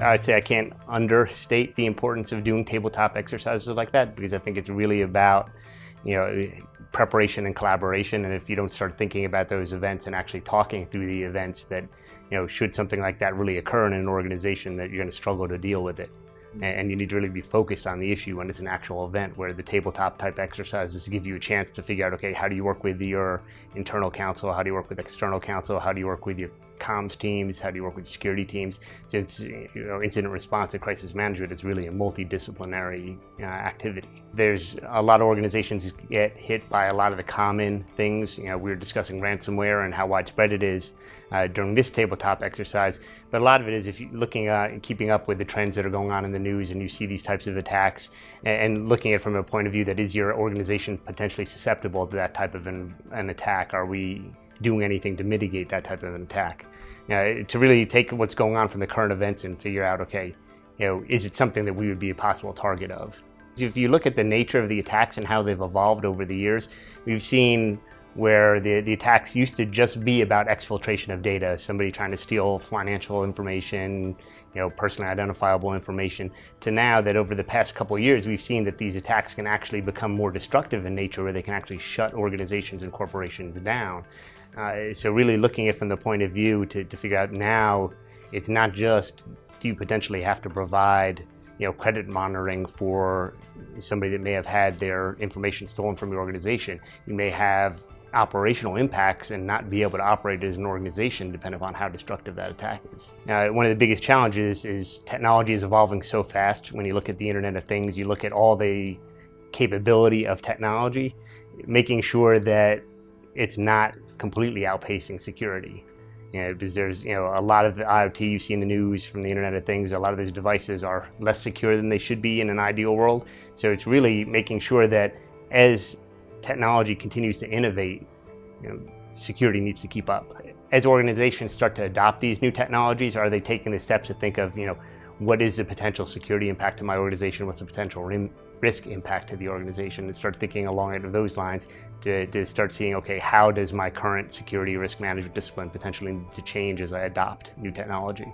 I'd say I can't understate the importance of doing tabletop exercises like that, because I think it's really about, preparation and collaboration. And if you don't start thinking about those events and actually talking through the events, that, should something like that really occur in an organization, that you're going to struggle to deal with it. And you need to really be focused on the issue when it's an actual event, where the tabletop type exercises give you a chance to figure out, okay, how do you work with your internal counsel? How do you work with external counsel? How do you work with your comms teams? How do you work with security teams? So it's, incident response and crisis management is really a multidisciplinary activity. There's a lot of organizations get hit by a lot of the common things. We were discussing ransomware and how widespread it is during this tabletop exercise, but a lot of it is if you're looking at keeping up with the trends that are going on in the news, and you see these types of attacks, and looking at it from a point of view that, is your organization potentially susceptible to that type of an attack? Are we doing anything to mitigate that type of an attack? To really take what's going on from the current events and figure out, okay, is it something that we would be a possible target of? If you look at the nature of the attacks and how they've evolved over the years, we've seen where the attacks used to just be about exfiltration of data, somebody trying to steal financial information, personally identifiable information, to now that over the past couple of years, we've seen that these attacks can actually become more destructive in nature, where they can actually shut organizations and corporations down. So really looking at it from the point of view to figure out, now it's not just, do you potentially have to provide credit monitoring for somebody that may have had their information stolen from your organization. You may have operational impacts and not be able to operate as an organization, depending upon how destructive that attack is. Now, one of the biggest challenges is technology is evolving so fast. When you look at the Internet of Things, you look at all the capability of technology, making sure that it's not completely outpacing security. Because there's a lot of the IoT you see in the news from the Internet of Things, a lot of those devices are less secure than they should be in an ideal world. So it's really making sure that as technology continues to innovate, security needs to keep up. As organizations start to adopt these new technologies, are they taking the steps to think of, what is the potential security impact to my organization? What's the potential risk impact to the organization? And start thinking along those lines to start seeing, okay, how does my current security risk management discipline potentially need to change as I adopt new technology?